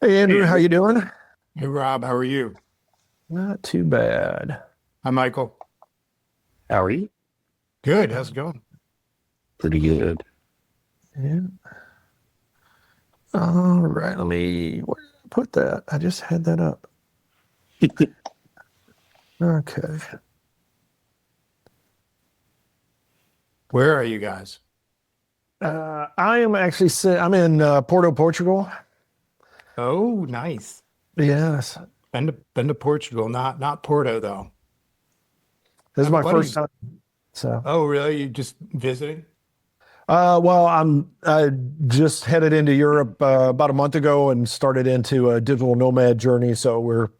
Hey Hey, Andrew, how Andrew. you doing? Hey, Rob, how are you? Not too bad. Hi, Michael. How are you? Good. How's it going? Pretty good. Yeah. All right, where did I put that? I just had that up. Okay. Where are you guys? I am actually I'm in Porto, Portugal. Oh, nice. Yes. Been to Portugal, not Porto though. This I is have a my first buddy. time. So, Oh, really? You just visiting? well, I just headed into Europe about a month ago and started into a digital nomad journey. So we're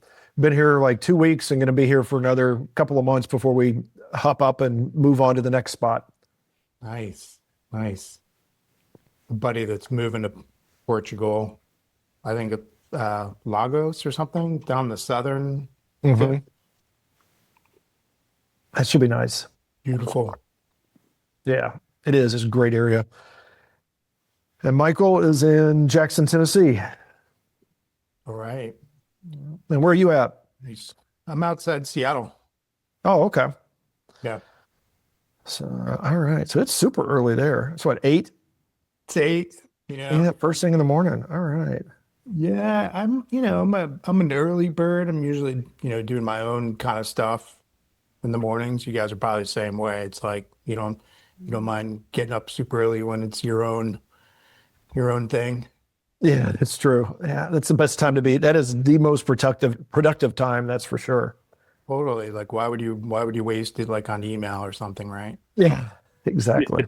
been here like 2 weeks and going to be here for another couple of months before we hop up and move on to the next spot. Nice, nice. A buddy that's moving to Portugal. I think Lagos or something down the southern tip. Hmm. That should be nice. Beautiful. Yeah, it is. It's a great area. And Michael is in Jackson, Tennessee. All right. And where are you at? Nice. I'm outside Seattle. Oh, okay. Yeah. So, all right. So it's super early there. It's what, 8? It's 8, you know. Yeah, first thing in the morning. All right. Yeah, I'm an early bird. I'm usually, doing my own kind of stuff in the mornings. You guys are probably the same way. It's like you don't mind getting up super early when it's your own thing. Yeah, it's true. Yeah, that's the best time to be. That is the most productive time, that's for sure. Totally. Like why would you waste it like on email or something, right? Yeah, exactly.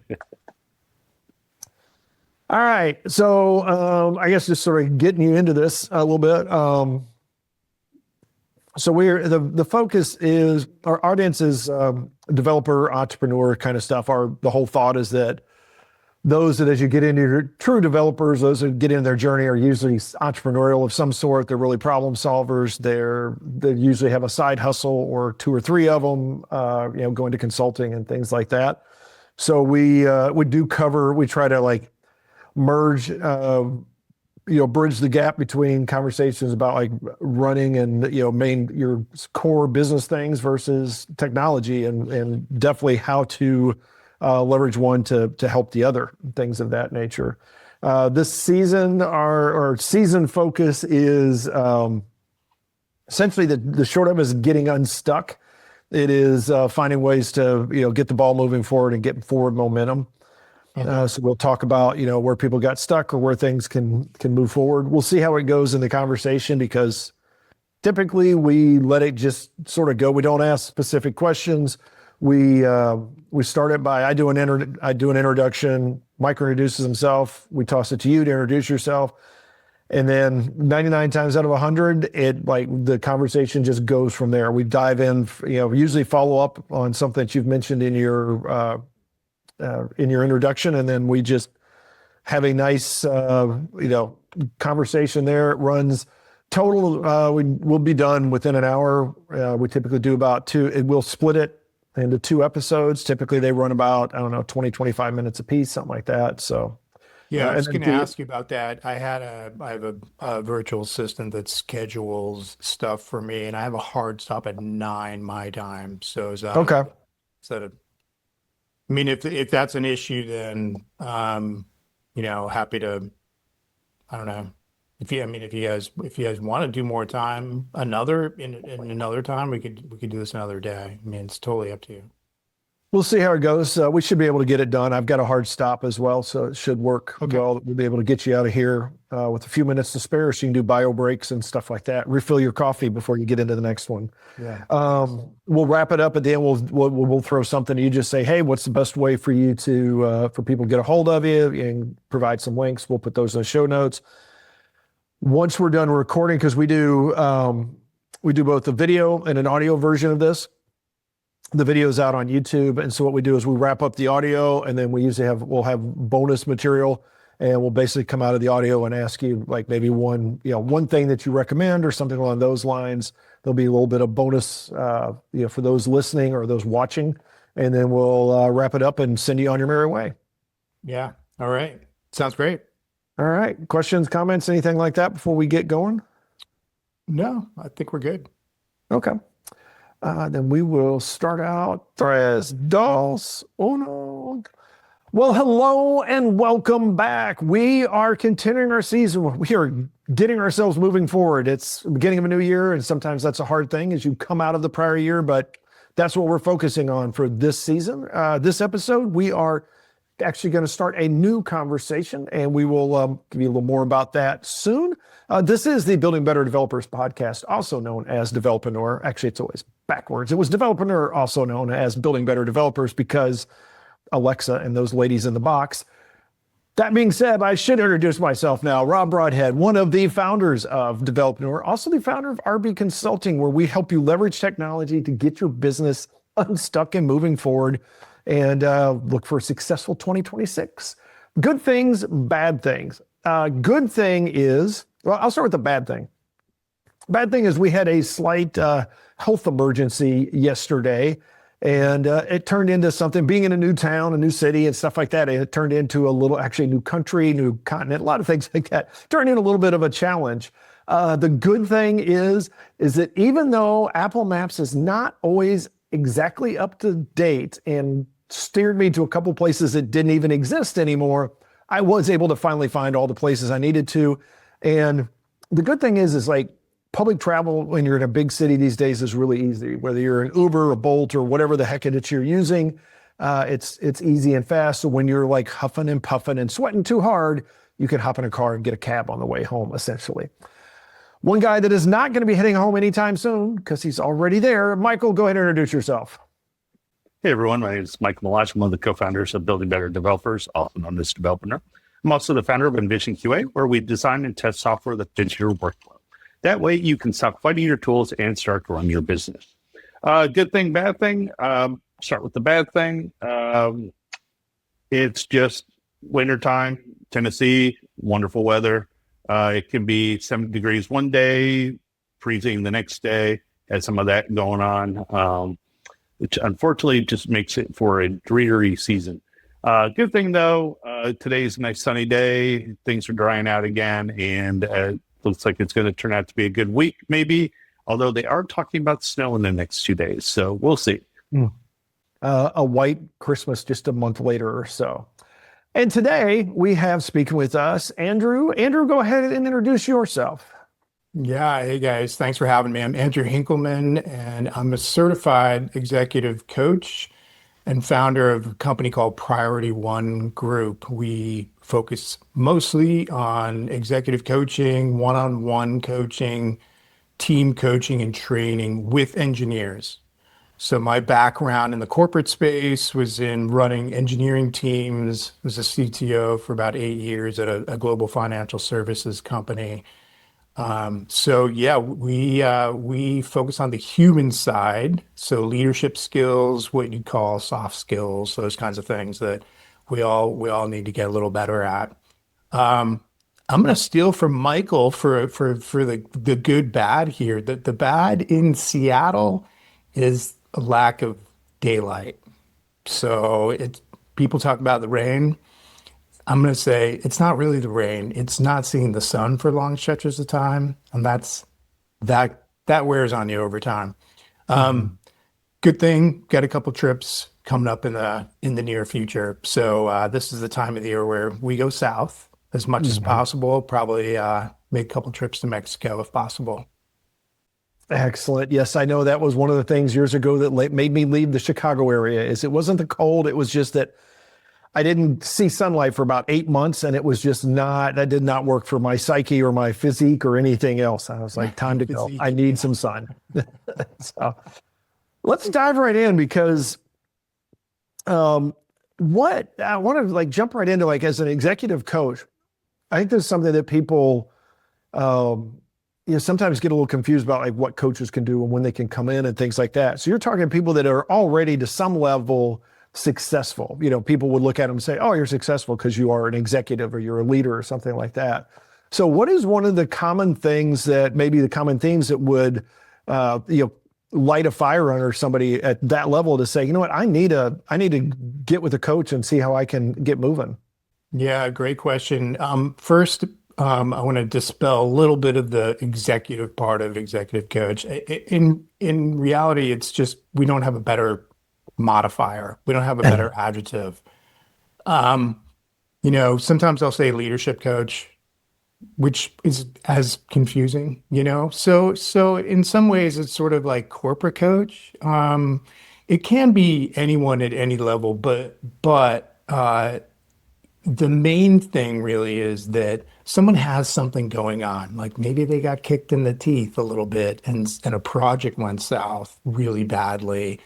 All right. So, I guess just sort of getting you into this a little bit. So we're the focus is our audience is developer, entrepreneur kind of stuff. The whole thought is that those that as you get into your true developers, those that get in their journey are usually entrepreneurial of some sort. They're really problem solvers. They usually have a side hustle or two or three of them. Going to consulting and things like that. So we do cover. We try to like merge. Bridge the gap between conversations about like running and main your core business things versus technology and definitely how to leverage one to help the other, things of that nature. This season, our season focus is essentially the short of it is getting unstuck. It is finding ways to get the ball moving forward and get forward momentum. Mhm. So we'll talk about where people got stuck or where things can move forward. We'll see how it goes in the conversation because typically we let it just sort of go. We don't ask specific questions. We start it by I do an introduction. Mike introduces himself. We toss it to you to introduce yourself, and then 99 times out of 100, it like the conversation just goes from there. We dive in. Usually follow up on something that you've mentioned in your introduction, and then we just have a nice conversation there. It runs total. We'll be done within an hour. We typically do about two. We'll split it into two episodes. Typically, they run about, I don't know, 20, 25 minutes a piece, something like that. So, Yeah, I and was then going to ask you about that. I have a virtual assistant that schedules stuff for me, and I have a hard stop at 9 my time. So okay. is that a, I mean, if that's an issue, then happy to, I don't know. If you guys want to do more time, in another time, we could do this another day. I mean, it's totally up to you. We'll see how it goes. We should be able to get it done. I've got a hard stop as well, so it should work Okay. well. We'll be able to get you out of here with a few minutes to spare, so you can do bio breaks and stuff like that. Refill your coffee before you get into the next one. Yeah. Excellent. We'll wrap it up at the end. We'll throw something. You just say, hey, what's the best way for you to for people to get a hold of you and provide some links. We'll put those in the show notes. Once we're done recording, because we do both a video and an audio version of this. The video is out on YouTube, and so what we do is we wrap up the audio, and then we'll have bonus material, and we'll basically come out of the audio and ask you like maybe one thing that you recommend or something along those lines. There'll be a little bit of bonus, for those listening or those watching, and then we'll wrap it up and send you on your merry way. Yeah. All right. Sounds great. All right. Questions, comments, anything like that before we get going? No, I think we're good. Okay. Then we will start out. Tres, dos, uno. Well, hello and welcome back. We are continuing our season. We are getting ourselves moving forward. It's the beginning of a new year, and sometimes that's a hard thing as you come out of the prior year, but that's what we're focusing on for this season. This episode, we are actually going to start a new conversation, and we will give you a little more about that soon. This is the Building Better Developers podcast, also known as Developreneur. Actually, it's always backwards. It was Developreneur, also known as Building Better Developers, because Alexa and those ladies in the box. That being said, I should introduce myself now. Rob Broadhead, one of the founders of Developreneur, also the founder of RB Consulting, where we help you leverage technology to get your business unstuck and moving forward, and look for a successful 2026. Good things, bad things. Good thing is, well, I'll start with the bad thing. Bad thing is we had a slight health emergency yesterday, and it turned into something. Being in a new town, a new city, and stuff like that, it turned into a little, actually, new country, new continent, a lot of things like that. Turned into a little bit of a challenge. The good thing is that even though Apple Maps is not always exactly up to date and steered me to a couple places that didn't even exist anymore, I was able to finally find all the places I needed to. And the good thing is like public travel when you're in a big city these days is really easy. Whether you're an Uber, a Bolt, or whatever the heck it is you're using, it's easy and fast. So when you're like huffing and puffing and sweating too hard, you can hop in a car and get a cab on the way home, essentially. One guy that is not going to be heading home anytime soon because he's already there. Michael, go ahead and introduce yourself. Hey, everyone. My name is Mike Malach. I'm one of the co-founders of Building Better Developers, also known as Developreneur. I'm also the founder of Envision QA, where we design and test software that fits your workflow. That way, you can stop fighting your tools and start to run your business. Good thing, bad thing. Start with the bad thing. It's just wintertime, Tennessee, wonderful weather. It can be 70 degrees one day, freezing the next day. Had some of that going on, which unfortunately just makes it for a dreary season. Good thing, though, today's a nice sunny day. Things are drying out again, and looks like it's going to turn out to be a good week, maybe, although they are talking about snow in the next 2 days, so we'll see. A white Christmas just a month later or so. And today we have speaking with us, Andrew. Andrew, go ahead and introduce yourself. Yeah. Hey, guys. Thanks for having me. I'm Andrew Hinkleman, and I'm a certified executive coach and founder of a company called Priority One Group. We focus mostly on executive coaching, one-on-one coaching, team coaching, and training with engineers. So my background in the corporate space was in running engineering teams, was a CTO for about 8 years at a global financial services company. So yeah, we focus on the human side, so leadership skills, what you call soft skills, those kinds of things that we all need to get a little better at. I'm going to steal from Michael for the good bad here. The bad in Seattle is a lack of daylight. So people talk about the rain. I'm going to say it's not really the rain. It's not seeing the sun for long stretches of time. And that wears on you over time. Good thing, got a couple trips coming up in the near future. So this is the time of the year where we go south as much as possible. Probably make a couple trips to Mexico if possible. Excellent. Yes, I know that was one of the things years ago that made me leave the Chicago area. Is it wasn't the cold. It was just that I didn't see sunlight for about 8 months, and it was just that did not work for my psyche or my physique or anything else. I was like, time to go. I need some sun. So let's dive right in, because what I want to jump right into, as an executive coach, I think there's something that people sometimes get a little confused about, what coaches can do and when they can come in and things like that. So you're talking to people that are already to some level successful. People would look at them and say, oh, you're successful because you are an executive or you're a leader or something like that. So what is one of the common things that maybe the common themes that would, light a fire under somebody at that level to say, you know what, I need to get with a coach and see how I can get moving? Yeah, great question. First, I want to dispel a little bit of the executive part of executive coach. In reality, it's just we don't have a better modifier. We don't have a better adjective. Um, sometimes I'll say leadership coach, which is as confusing, So in some ways, it's sort of like corporate coach. It can be anyone at any level, but the main thing really is that someone has something going on. Like maybe they got kicked in the teeth a little bit and a project went south really badly.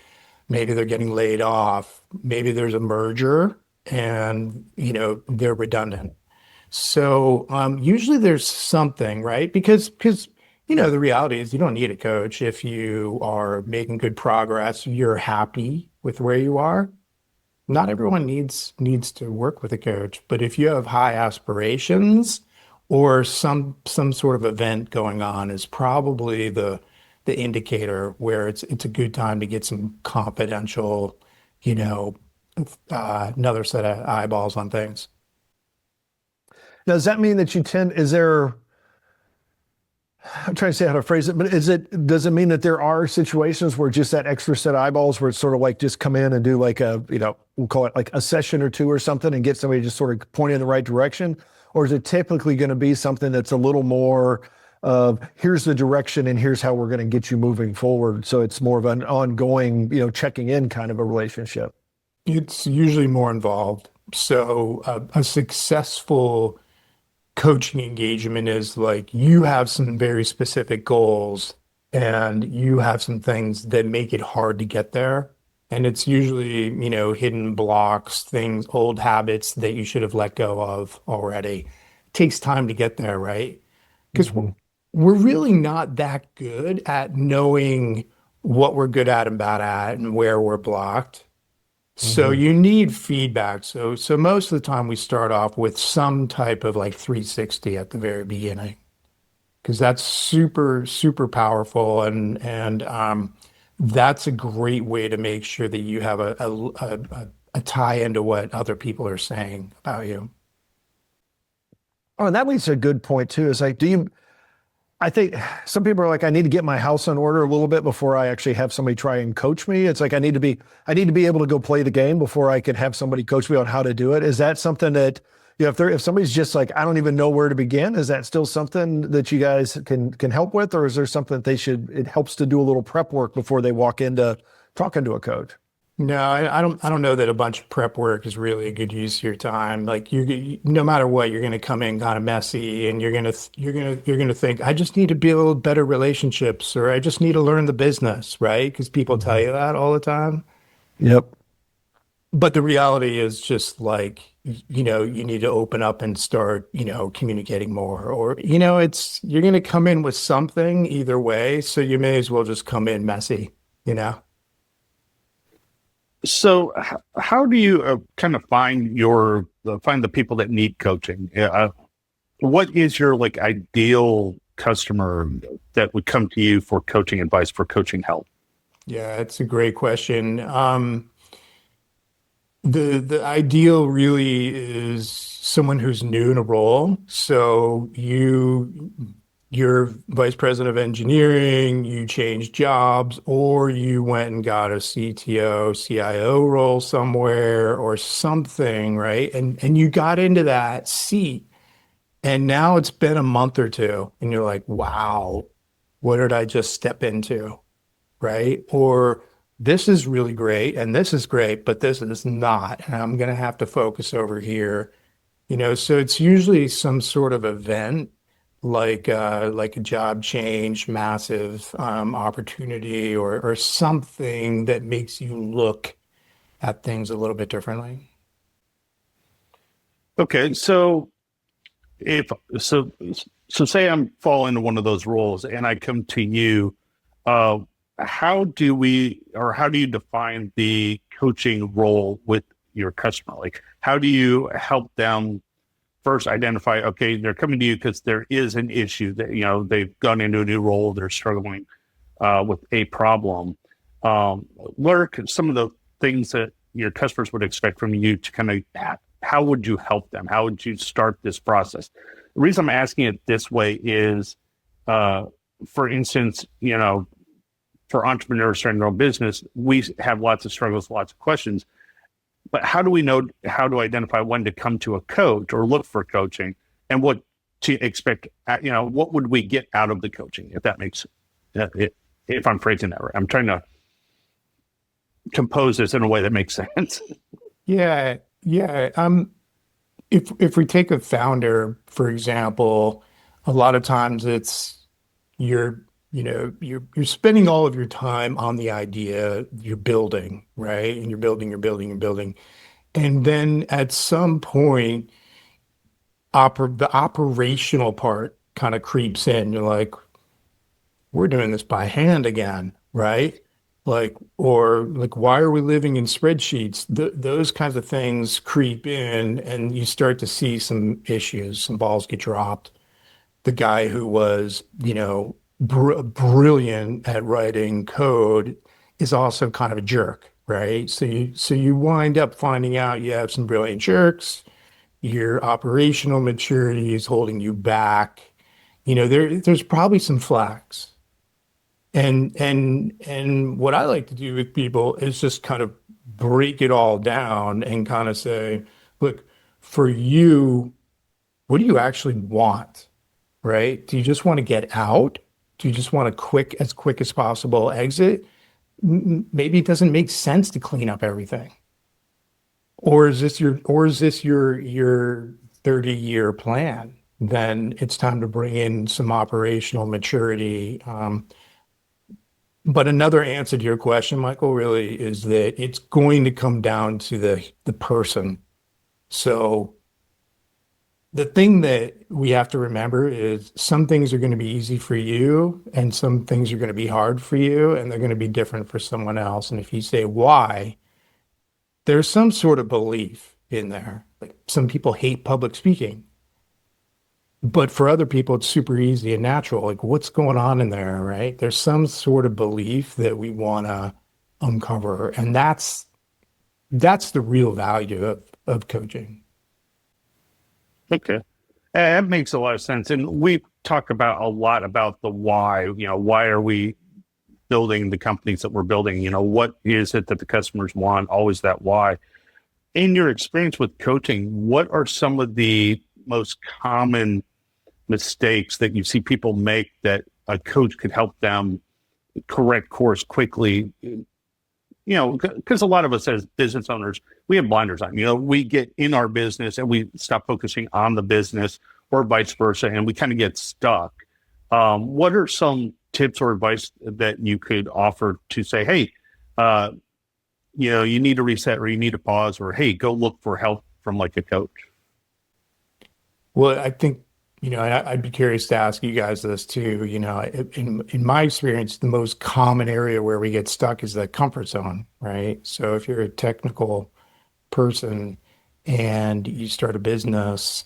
Maybe they're getting laid off. Maybe there's a merger and, they're redundant. So usually there's something, right? Because the reality is you don't need a coach if you are making good progress, you're happy with where you are. Not everyone needs to work with a coach, but if you have high aspirations or some sort of event going on is probably the indicator where it's a good time to get some confidential, you know, another set of eyeballs on things. Now, does that mean that is there, I'm trying to say how to phrase it, but does it mean that there are situations where just that extra set of eyeballs where it's sort of like just come in and do like we'll call it like a session or two or something and get somebody just sort of pointing in the right direction? Or is it typically going to be something that's a little more of here's the direction and here's how we're going to get you moving forward? So it's more of an ongoing, checking in kind of a relationship. It's usually more involved. So a successful coaching engagement is like you have some very specific goals and you have some things that make it hard to get there. And it's usually, hidden blocks, things, old habits that you should have let go of already. It takes time to get there, right? Because Mhm. we're really not that good at knowing what we're good at and bad at and where we're blocked. So Mhm. you need feedback. So most of the time we start off with some type of like 360 at the very beginning because that's super, super powerful and that's a great way to make sure that you have a tie into what other people are saying about you. Oh, and that leads to a good point too. Is like, I think some people are like, I need to get my house in order a little bit before I actually have somebody try and coach me. It's like I need to be able to go play the game before I could have somebody coach me on how to do it. Is that something that, if somebody's just like, I don't even know where to begin, is that still something that you guys can help with? Or is there something that it helps to do a little prep work before they walk into talking to a coach? No, I don't know that a bunch of prep work is really a good use of your time. Like no matter what, you're going to come in kind of messy, and you're going to think, I just need to build better relationships, or I just need to learn the business, right? Because people tell Mhm. you that all the time. Yep. But the reality is just like, you need to open up and start, communicating more, or you're going to come in with something either way, so you may as well just come in messy, you know. So, how do you kind of find the people that need coaching? What is your like ideal customer that would come to you for coaching advice, for coaching help? Yeah, it's a great question. The ideal really is someone who's new in a role. So you're vice president of engineering, you changed jobs, or you went and got a CTO, CIO role somewhere or something, right? And you got into that seat, and now it's been a month or two, and you're like, wow, what did I just step into? Right? Or this is really great and this is great, but this is not. And I'm going to have to focus over here. So it's usually some sort of event like a job change, massive opportunity or something that makes you look at things a little bit differently. Okay, so if so, so say I'm fall into one of those roles, and I come to you. Uh, how do you define the coaching role with your customer? Like, how do you help them first identify, okay, they're coming to you because there is an issue that, they've gone into a new role, they're struggling with a problem. What are some of the things that your customers would expect from you to kind of how would you help them? How would you start this process? The reason I'm asking it this way is, for instance, for entrepreneurs starting their own business, we have lots of struggles, lots of questions. But how do we know how to identify when to come to a coach or look for coaching, and what to expect? What would we get out of the coaching, if that makes if I'm phrasing that right? I'm trying to compose this in a way that makes sense. Yeah, yeah. If we take a founder, for example, a lot of times it's you're you're spending all of your time on the idea you're building, right? And you're building. And then at some point, the operational part kind of creeps in. You're like, we're doing this by hand again, right? Or why are we living in spreadsheets? Those kinds of things creep in, and you start to see some issues, some balls get dropped. The guy who was, brilliant at writing code is also kind of a jerk, right? So you wind up finding out you have some brilliant jerks. Your operational maturity is holding you back. There's probably some flags. And what I like to do with people is just kind of break it all down and kind of say, look, for you, what do you actually want? Right? Do you just want to get out? Do you just want a as quick as possible exit? Maybe it doesn't make sense to clean up everything. Or is this your 30-year plan? Then it's time to bring in some operational maturity. But another answer to your question, Michael, really is that it's going to come down to the person. So the thing that we have to remember is some things are going to be easy for you and some things are going to be hard for you, and they're going to be different for someone else. And if you say why, there's some sort of belief in there. Like some people hate public speaking, but for other people, it's super easy and natural. Like what's going on in there, right? There's some sort of belief that we want to uncover. And that's the real value of coaching. Okay. That makes a lot of sense. And we talk about a lot about the why. Why are we building the companies that we're building? What is it that the customers want? Always that why. In your experience with coaching, what are some of the most common mistakes that you see people make that a coach could help them correct course quickly? Because a lot of us as business owners, we have blinders on. We get in our business and we stop focusing on the business, or vice versa, and we kind of get stuck. What are some tips or advice that you could offer to say, hey, you need to reset, or you need to pause, or hey, go look for help from like a coach? Well, I think, I'd be curious to ask you guys this too. In my experience, the most common area where we get stuck is the comfort zone, right? So if you're a technical person and you start a business,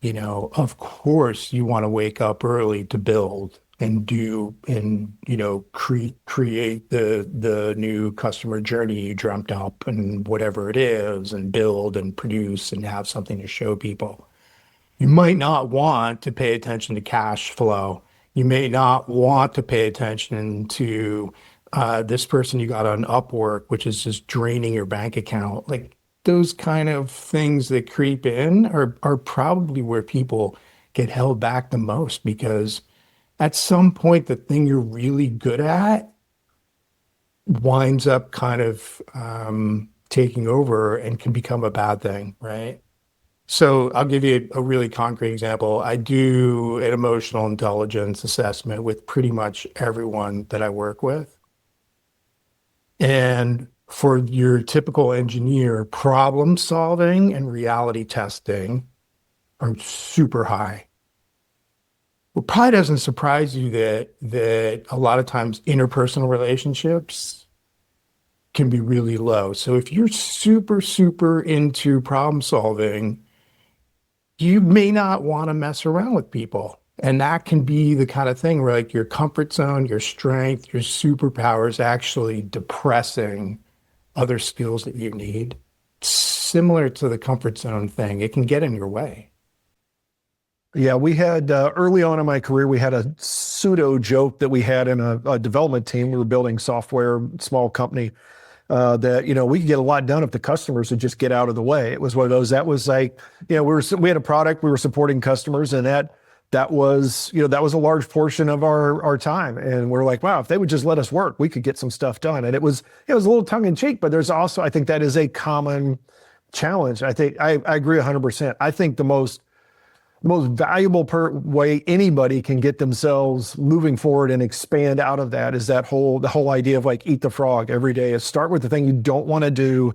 of course you want to wake up early to build and create the new customer journey you dreamt up and whatever it is, and build and produce and have something to show people. You might not want to pay attention to cash flow. You may not want to pay attention to this person you got on Upwork, which is just draining your bank account. Like those kind of things that creep in are probably where people get held back the most, because at some point, the thing you're really good at winds up kind of taking over and can become a bad thing, right? So I'll give you a really concrete example. I do an emotional intelligence assessment with pretty much everyone that I work with. And for your typical engineer, problem solving and reality testing are super high. It probably doesn't surprise you that a lot of times interpersonal relationships can be really low. So if you're super, super into problem solving, you may not want to mess around with people. And that can be the kind of thing where like your comfort zone, your strength, your superpower is actually depressing other skills that you need. similar to the comfort zone thing. It can get in your way. Yeah, we had early on in my career, we had a pseudo joke that we had in a development team. We were building software, small company, that, we could get a lot done if the customers would just get out of the way. It was one of those, that was like, we had a product, we were supporting customers, and that was, that was a large portion of our time. And we're like, wow, if they would just let us work, we could get some stuff done. And it was a little tongue in cheek, but there's also, I think that is a common challenge. I think I agree 100%. I think the most valuable way anybody can get themselves moving forward and expand out of that is the whole idea of like eat the frog every day. Is start with the thing you don't want to do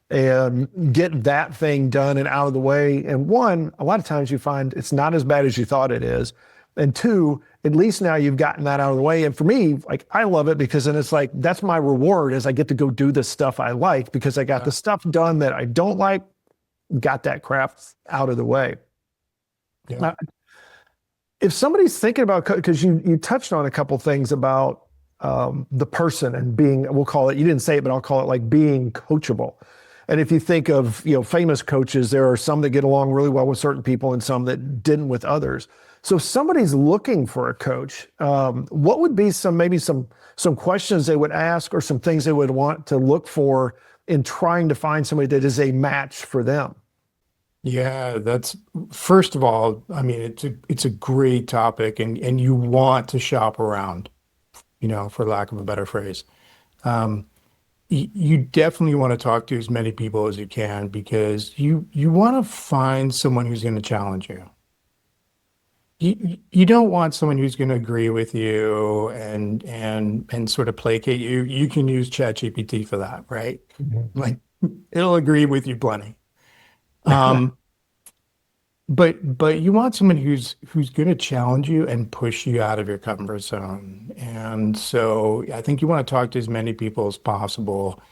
and get that thing done and out of the way. And one, a lot of times you find it's not as bad as you thought it is. And two, at least now you've gotten that out of the way. And for me, like, I love it because then it's like, that's my reward, is I get to go do the stuff I like because I got the stuff done that I don't like, got that crap out of the way. Yeah. Now, if somebody's thinking about, because you touched on a couple things about the person and being, we'll call it, you didn't say it, but I'll call it like being coachable. And if you think of, famous coaches, there are some that get along really well with certain people and some that didn't with others. So if somebody's looking for a coach, what would be some questions they would ask or some things they would want to look for in trying to find somebody that is a match for them? Yeah, that's first of all, I mean, it's a great topic, and you want to shop around, for lack of a better phrase. You definitely want to talk to as many people as you can because you want to find someone who's going to challenge you. You don't want someone who's going to agree with you and sort of placate you. You can use ChatGPT for that, right? Like, it'll agree with you plenty. But you want someone who's going to challenge you and push you out of your comfort zone. And so I think you want to talk to as many people as possible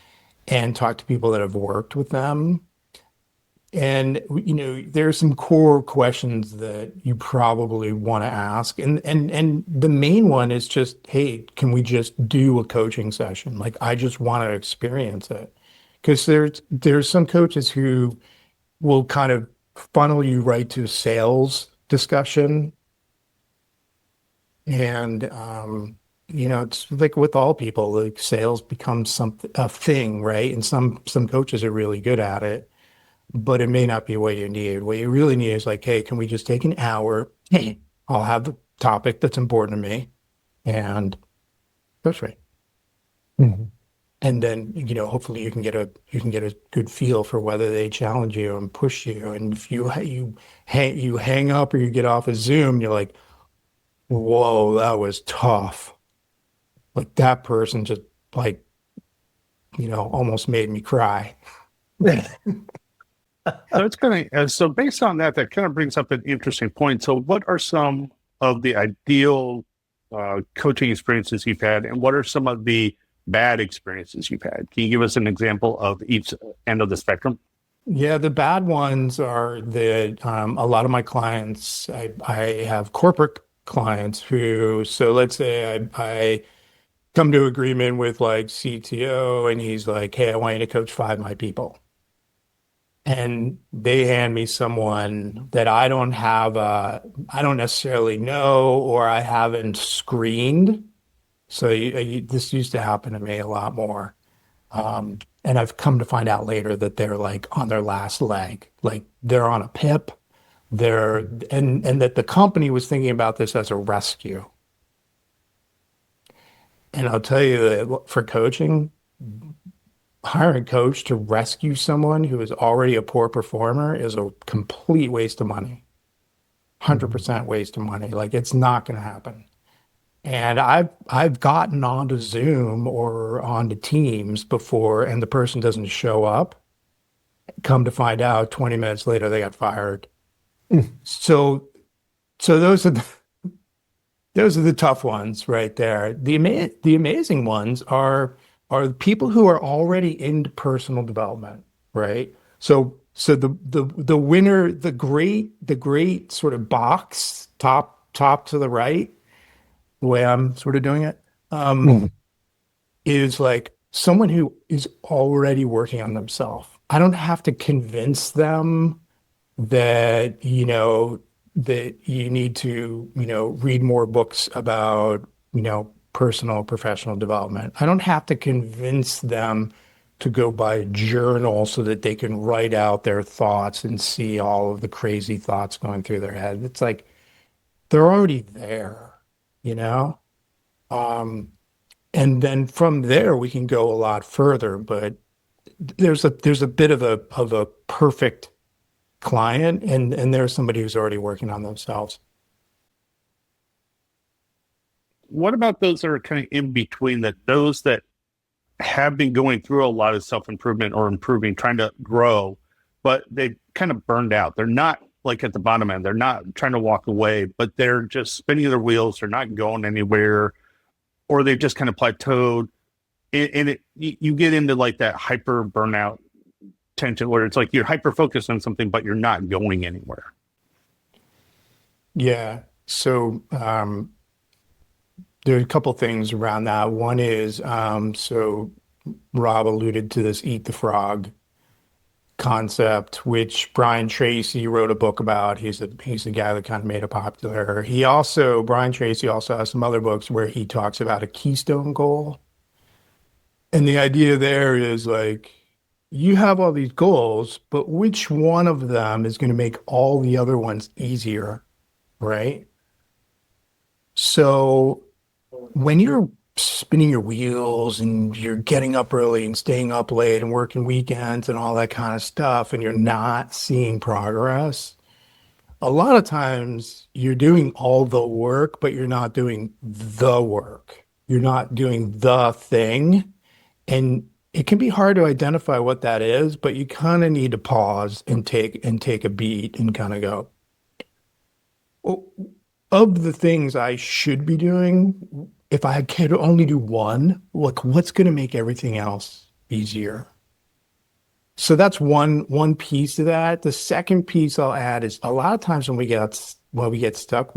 and talk to people that have worked with them. And there's some core questions that you probably want to ask. And the main one is just, hey, can we just do a coaching session? Like, I just want to experience it. Because there's some coaches who will kind of funnel you right to sales discussion. And it's like with all people, like sales becomes a thing, right? And some coaches are really good at it, but it may not be what you need. What you really need is like, hey, can we just take an hour? Hey, I'll have the topic that's important to me and go straight. Mm-hmm. And then, hopefully you can get a good feel for whether they challenge you and push you. And if you hang up or you get off of Zoom, you're like, whoa, that was tough. Like, that person just like, almost made me cry. So based on that kind of brings up an interesting point. So what are some of the ideal coaching experiences you've had, and what are some of the bad experiences you've had? Can you give us an example of each end of the spectrum? Yeah, the bad ones are that a lot of my clients, I have corporate clients who, so let's say I come to agreement with like CTO and he's like, hey, I want you to coach 5 of my people. And they hand me someone that I don't necessarily know, or I haven't screened. So this used to happen to me a lot more. And I've come to find out later that they're like on their last leg, like they're on a PIP, and that the company was thinking about this as a rescue. And I'll tell you that for coaching, hiring a coach to rescue someone who is already a poor performer is a complete waste of money. 100% waste of money. Like, it's not going to happen. And I've gotten onto Zoom or onto Teams before, and the person doesn't show up. Come to find out, 20 minutes later, they got fired. So those are the tough ones right there. The amazing ones are people who are already into personal development, right? So the winner, the great sort of box top to the right, the way I'm sort of doing it, is like someone who is already working on themselves. I don't have to convince them that, that you need to, read more books about, personal, professional development. I don't have to convince them to go buy a journal so that they can write out their thoughts and see all of the crazy thoughts going through their head. It's like they're already there, you know? Um, and then from there we can go a lot further, but there's a bit of a perfect client, and there's somebody who's already working on themselves. What about those that are kind of in between, that those that have been going through a lot of self-improvement or improving, trying to grow, but they kind of burned out? They're not like at the bottom end. They're not trying to walk away, but they're just spinning their wheels. They're not going anywhere, or they've just kind of plateaued. And you get into like that hyper burnout tension where it's like you're hyper focused on something, but you're not going anywhere. Yeah. So there are a couple things around that. One is, so Rob alluded to this eat the frog concept, which Brian Tracy wrote a book about. He's the guy that kind of made it popular. Brian Tracy also has some other books where he talks about a keystone goal. And the idea there is like, you have all these goals, but which one of them is going to make all the other ones easier, right? So when you're spinning your wheels and you're getting up early and staying up late and working weekends and all that kind of stuff, and you're not seeing progress, a lot of times you're doing all the work, but you're not doing the work. You're not doing the thing. And it can be hard to identify what that is, but you kind of need to pause and take a beat and kind of go, well, of the things I should be doing, if I could only do one, like what's going to make everything else easier? So that's one piece of that. The second piece I'll add is a lot of times when we get stuck,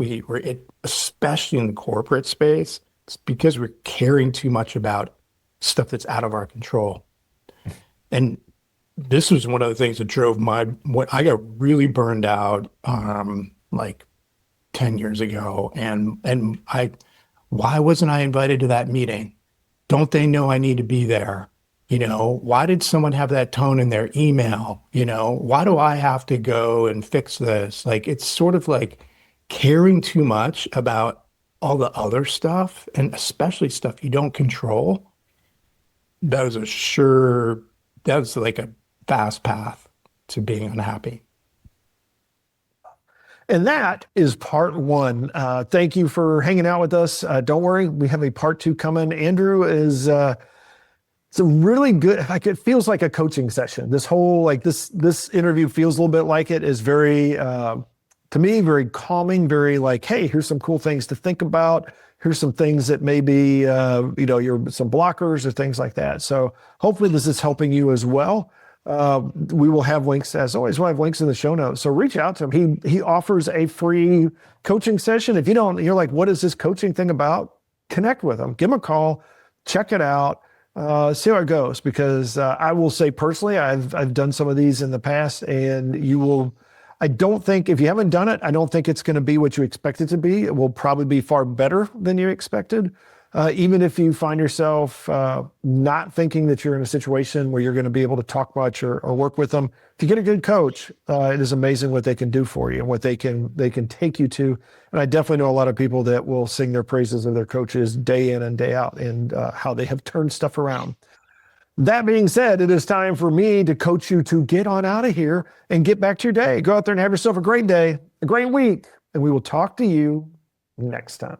especially in the corporate space, it's because we're caring too much about stuff that's out of our control. And this was one of the things that drove I got really burned out like 10 years ago. And why wasn't I invited to that meeting? Don't they know I need to be there? Why did someone have that tone in their email? Why do I have to go and fix this? Like, it's sort of like caring too much about all the other stuff, and especially stuff you don't control. That was like a fast path to being unhappy. And that is part one. Thank you for hanging out with us. Don't worry, we have a part two coming. Andrew is, it's a really good, like it feels like a coaching session. This whole, like this interview feels a little bit like it. Is very, to me, very calming, very like, hey, here's some cool things to think about. Here's some things that maybe, you're some blockers or things like that. So hopefully this is helping you as well. We will have links, as always. We'll have links in the show notes. So reach out to him. He offers a free coaching session. If you're like, what is this coaching thing about? Connect with him. Give him a call. Check it out. See how it goes. Because I will say personally, I've done some of these in the past, and I don't think, if you haven't done it, I don't think it's going to be what you expect it to be. It will probably be far better than you expected. Even if you find yourself not thinking that you're in a situation where you're going to be able to talk much or work with them, if you get a good coach, it is amazing what they can do for you and what they can take you to. And I definitely know a lot of people that will sing their praises of their coaches day in and day out, and how they have turned stuff around. That being said, it is time for me to coach you to get on out of here and get back to your day. Go out there and have yourself a great day, a great week, and we will talk to you next time.